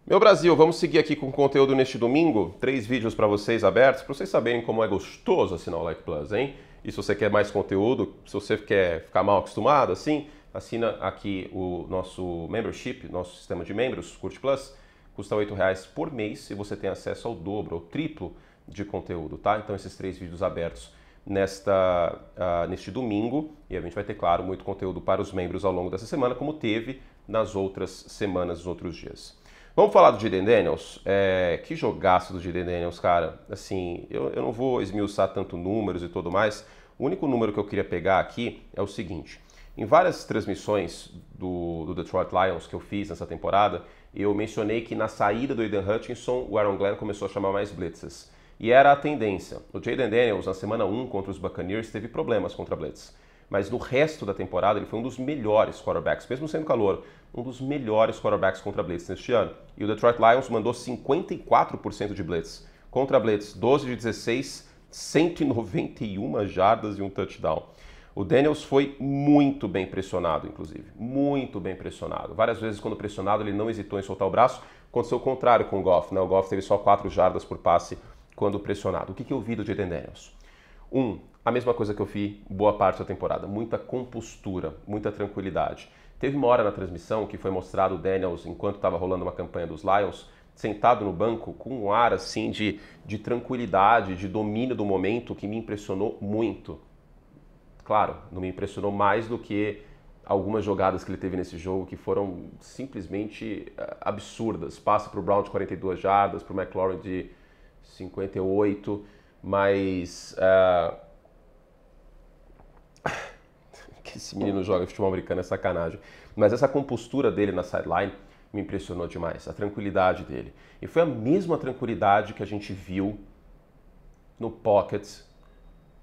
Meu Brasil, vamos seguir aqui com conteúdo neste domingo. 3 vídeos para vocês abertos, para vocês saberem como é gostoso assinar o Like Plus, hein? E se você quer mais conteúdo, se você quer ficar mal acostumado, assim, assina aqui o nosso membership, nosso sistema de membros, Curte Plus. Custa R$ 8 por mês e você tem acesso ao dobro, ao triplo de conteúdo, tá? Então esses 3 vídeos abertos neste domingo. E a gente vai ter, claro, muito conteúdo para os membros ao longo dessa semana, como teve nas outras semanas, nos outros dias. Vamos falar do Jaden Daniels? Que jogaço do Jaden Daniels, cara. Assim, eu não vou esmiuçar tanto números e tudo mais. O único número que eu queria pegar aqui é o seguinte. Em várias transmissões do Detroit Lions que eu fiz nessa temporada, eu mencionei que na saída do Aidan Hutchinson, o Aaron Glenn começou a chamar mais blitzes. E era a tendência. O Jaden Daniels, na semana 1 contra os Buccaneers, teve problemas contra blitz. Mas no resto da temporada ele foi um dos melhores quarterbacks, mesmo sendo calouro, um dos melhores quarterbacks contra blitz neste ano. E o Detroit Lions mandou 54% de blitz. Contra blitz, 12 de 16, 191 jardas e um touchdown. O Daniels foi muito bem pressionado, inclusive. Muito bem pressionado. Várias vezes, quando pressionado, ele não hesitou em soltar o braço. Aconteceu o contrário com o Goff, né? O Goff teve só 4 jardas por passe quando pressionado. O que eu vi do Jaden Daniels? A mesma coisa que eu vi boa parte da temporada. Muita compostura, muita tranquilidade. Teve uma hora na transmissão que foi mostrado o Daniels, enquanto estava rolando uma campanha dos Lions, sentado no banco com um ar assim de tranquilidade, de domínio do momento, que me impressionou muito. Claro, não me impressionou mais do que algumas jogadas que ele teve nesse jogo que foram simplesmente absurdas. Passa para o Brown de 42 jardas, para o McLaurin de 58, mas que esse menino joga futebol americano é sacanagem. Mas essa compostura dele na sideline me impressionou demais, a tranquilidade dele. E foi a mesma tranquilidade que a gente viu no pocket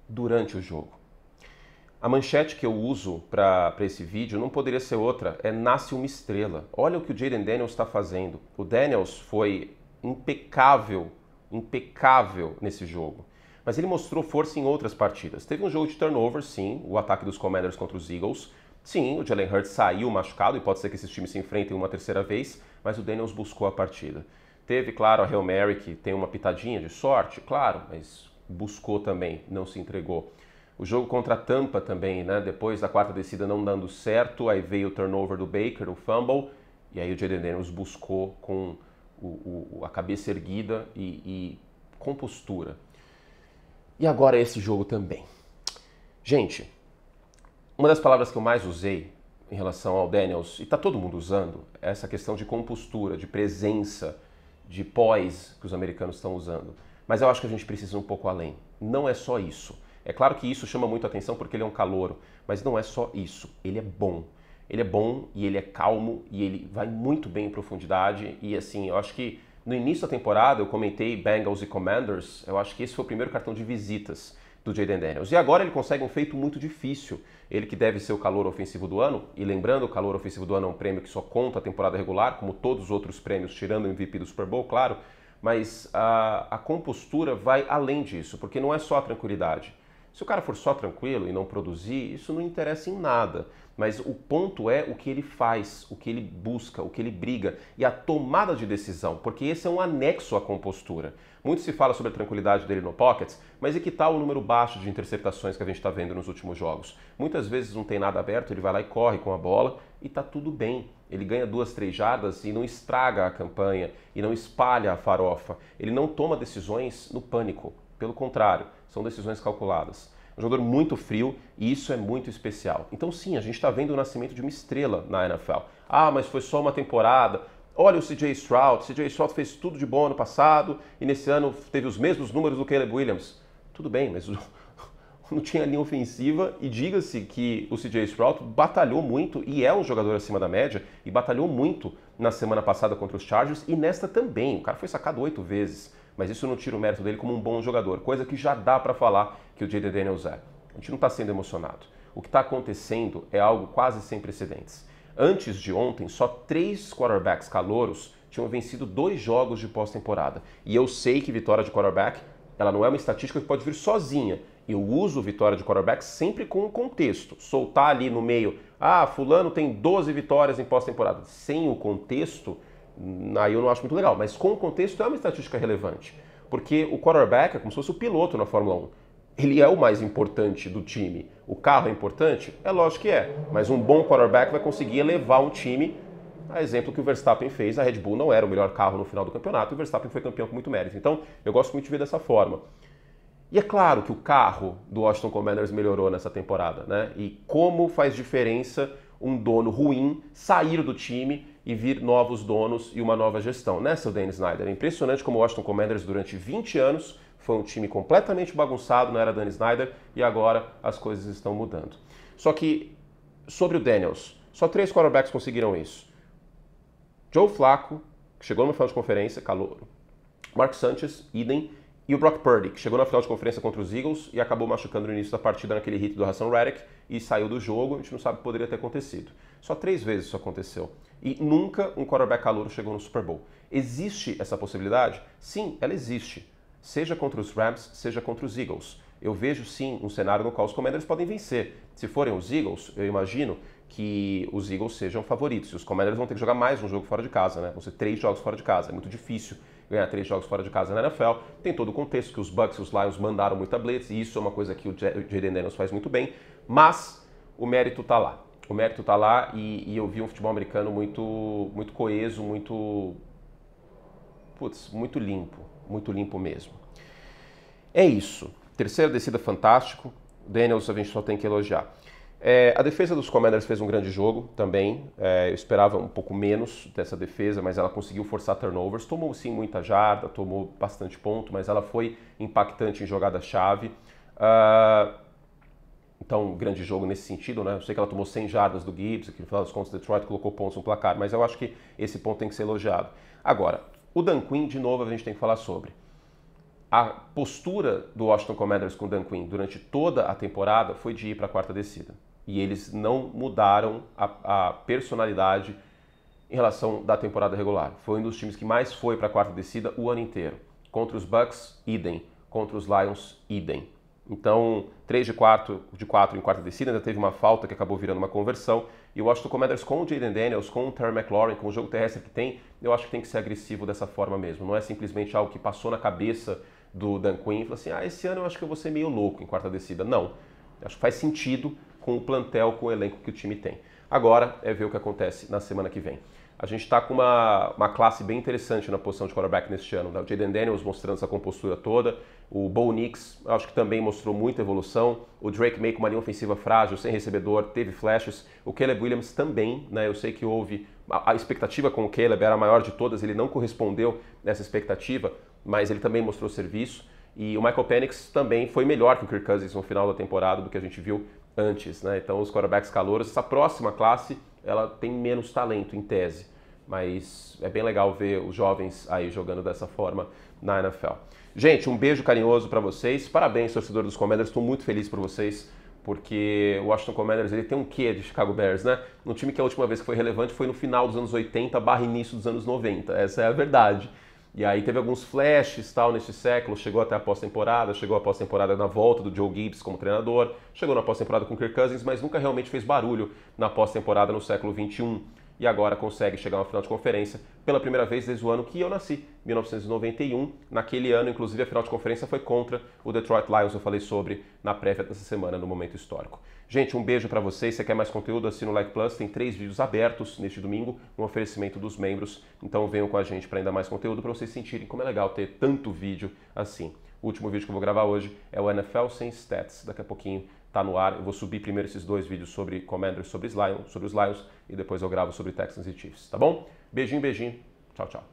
durante o jogo. A manchete que eu uso para esse vídeo não poderia ser outra, nasce uma estrela. Olha o que o Jaden Daniels está fazendo. O Daniels foi impecável nesse jogo. Mas ele mostrou força em outras partidas. Teve um jogo de turnover, sim, o ataque dos Commanders contra os Eagles. Sim, o Jalen Hurts saiu machucado e pode ser que esses times se enfrentem uma terceira vez, mas o Daniels buscou a partida. Teve, claro, a Hail Mary, que tem uma pitadinha de sorte, claro, mas buscou também, não se entregou. O jogo contra a Tampa também, né? Depois da quarta descida não dando certo, aí veio o turnover do Baker, o fumble, e aí o Jaden Daniels buscou com a cabeça erguida e compostura. E agora esse jogo também. Gente, uma das palavras que eu mais usei em relação ao Daniels, e tá todo mundo usando, é essa questão de compostura, de presença, de poise que os americanos estão usando. Mas eu acho que a gente precisa ir um pouco além. Não é só isso. É claro que isso chama muito atenção porque ele é um calouro, mas não é só isso. Ele é bom. Ele é bom e ele é calmo e ele vai muito bem em profundidade. E assim, eu acho que no início da temporada eu comentei Bengals e Commanders, eu acho que esse foi o primeiro cartão de visitas do Jaden Daniels. E agora ele consegue um feito muito difícil. Ele que deve ser o calor ofensivo do ano, e lembrando, o calor ofensivo do ano é um prêmio que só conta a temporada regular, como todos os outros prêmios, tirando o MVP do Super Bowl, claro, mas a compostura vai além disso, porque não é só a tranquilidade. Se o cara for só tranquilo e não produzir, isso não interessa em nada. Mas o ponto é o que ele faz, o que ele busca, o que ele briga e a tomada de decisão, porque esse é um anexo à compostura. Muito se fala sobre a tranquilidade dele no pocket, mas e que tal o número baixo de interceptações que a gente está vendo nos últimos jogos? Muitas vezes não tem nada aberto, ele vai lá e corre com a bola e tá tudo bem. Ele ganha 2, 3 jardas e não estraga a campanha e não espalha a farofa. Ele não toma decisões no pânico. Pelo contrário, são decisões calculadas. É um jogador muito frio e isso é muito especial. Então sim, a gente está vendo o nascimento de uma estrela na NFL. Ah, mas foi só uma temporada. Olha o CJ Stroud. CJ Stroud fez tudo de bom ano passado e nesse ano teve os mesmos números do Caleb Williams. Tudo bem, mas não tinha linha ofensiva e diga-se que o CJ Stroud batalhou muito e é um jogador acima da média e batalhou muito na semana passada contra os Chargers e nesta também. O cara foi sacado 8 vezes. Mas isso não tira o mérito dele como um bom jogador, coisa que já dá para falar que o Jaden Daniels é. A gente não está sendo emocionado. O que está acontecendo é algo quase sem precedentes. Antes de ontem, só 3 quarterbacks calouros tinham vencido 2 jogos de pós-temporada. E eu sei que vitória de quarterback, ela não é uma estatística que pode vir sozinha. Eu uso vitória de quarterback sempre com um contexto. Soltar ali no meio, fulano tem 12 vitórias em pós-temporada. Sem o contexto, aí eu não acho muito legal. Mas com o contexto é uma estatística relevante. Porque o quarterback é como se fosse o piloto na Fórmula 1. Ele é o mais importante do time. O carro é importante? É lógico que é. Mas um bom quarterback vai conseguir elevar um time. A exemplo que o Verstappen fez, a Red Bull não era o melhor carro no final do campeonato e o Verstappen foi campeão com muito mérito. Então, eu gosto muito de ver dessa forma. E é claro que o carro do Washington Commanders melhorou nessa temporada, né? E como faz diferença um dono ruim sair do time e vir novos donos e uma nova gestão, né, seu Dan Snyder? É impressionante como o Washington Commanders durante 20 anos foi um time completamente bagunçado na era Dan Snyder e agora as coisas estão mudando. Só que, sobre o Daniels, só 3 quarterbacks conseguiram isso. Joe Flacco, que chegou numa final de conferência, calouro. Mark Sanchez, idem. E o Brock Purdy, que chegou na final de conferência contra os Eagles e acabou machucando no início da partida naquele hit do Hassan Reddick e saiu do jogo. A gente não sabe o que poderia ter acontecido. Só 3 vezes isso aconteceu. E nunca um quarterback calouro chegou no Super Bowl. Existe essa possibilidade? Sim, ela existe. Seja contra os Rams, seja contra os Eagles. Eu vejo sim um cenário no qual os Commanders podem vencer. Se forem os Eagles, eu imagino que os Eagles sejam favoritos. E os Commanders vão ter que jogar mais um jogo fora de casa, né? Vão ser 3 jogos fora de casa. É muito difícil ganhar 3 jogos fora de casa na NFL. Tem todo o contexto que os Bucs e os Lions mandaram muita blitz, e isso é uma coisa que o Jayden Daniels faz muito bem, mas o mérito tá lá. O mérito tá lá e eu vi um futebol americano muito coeso, muito limpo mesmo. É isso. Terceira descida, fantástico. Daniels a gente só tem que elogiar. A defesa dos Commanders fez um grande jogo também. Eu esperava um pouco menos dessa defesa, mas ela conseguiu forçar turnovers. Tomou sim muita jarda, tomou bastante ponto, mas ela foi impactante em jogada-chave. Então, grande jogo nesse sentido, né? Eu sei que ela tomou 100 jardas do Gibbs, que no final das contas Detroit colocou pontos no placar, mas eu acho que esse ponto tem que ser elogiado. Agora, o Dan Quinn, de novo, a gente tem que falar sobre. A postura do Washington Commanders com o Dan Quinn durante toda a temporada foi de ir para a quarta descida. E eles não mudaram a personalidade em relação da temporada regular. Foi um dos times que mais foi para a quarta descida o ano inteiro. Contra os Bucs, idem. Contra os Lions, idem. Então, 3 de 4 em quarta descida, ainda teve uma falta que acabou virando uma conversão. E o Washington Commanders com o Jayden Daniels, com o Terry McLaurin, com o jogo terrestre que tem, eu acho que tem que ser agressivo dessa forma mesmo. Não é simplesmente algo que passou na cabeça do Dan Quinn e falou assim, esse ano eu acho que eu vou ser meio louco em quarta descida. Não, acho que faz sentido com o plantel, com o elenco que o time tem. Agora é ver o que acontece na semana que vem. A gente está com uma classe bem interessante na posição de quarterback neste ano. O Jayden Daniels mostrando essa compostura toda. O Bo Nix, acho que também mostrou muita evolução. O Drake May com uma linha ofensiva frágil, sem recebedor, teve flashes. O Caleb Williams também, né? Eu sei que houve... A expectativa com o Caleb era a maior de todas, ele não correspondeu nessa expectativa, mas ele também mostrou serviço. E o Michael Penix também foi melhor que o Kirk Cousins no final da temporada do que a gente viu antes, né? Então os quarterbacks calouros, essa próxima classe, ela tem menos talento em tese, mas é bem legal ver os jovens aí jogando dessa forma na NFL. Gente, um beijo carinhoso para vocês, parabéns, torcedor dos Commanders, estou muito feliz por vocês, porque o Washington Commanders ele tem um quê de Chicago Bears, né? Um time que a última vez que foi relevante foi no final dos anos 80 / início dos anos 90, essa é a verdade. E aí teve alguns flashes tal nesse século, chegou até a pós-temporada, chegou a pós-temporada na volta do Joe Gibbs como treinador, chegou na pós-temporada com o Kirk Cousins, mas nunca realmente fez barulho na pós-temporada no século XXI. E agora consegue chegar a uma final de conferência pela primeira vez desde o ano que eu nasci, 1991. Naquele ano, inclusive, a final de conferência foi contra o Detroit Lions, eu falei sobre na prévia dessa semana, no Momento Histórico. Gente, um beijo para vocês. Se quer mais conteúdo, assina o Like Plus. Tem 3 vídeos abertos neste domingo, um oferecimento dos membros. Então venham com a gente para ainda mais conteúdo, para vocês sentirem como é legal ter tanto vídeo assim. O último vídeo que eu vou gravar hoje é o NFL Sem Stats. Daqui a pouquinho tá no ar. Eu vou subir primeiro esses 2 vídeos sobre Commanders, sobre os Lions, e depois eu gravo sobre Texans e Chiefs, tá bom? Beijinho, beijinho. Tchau, tchau.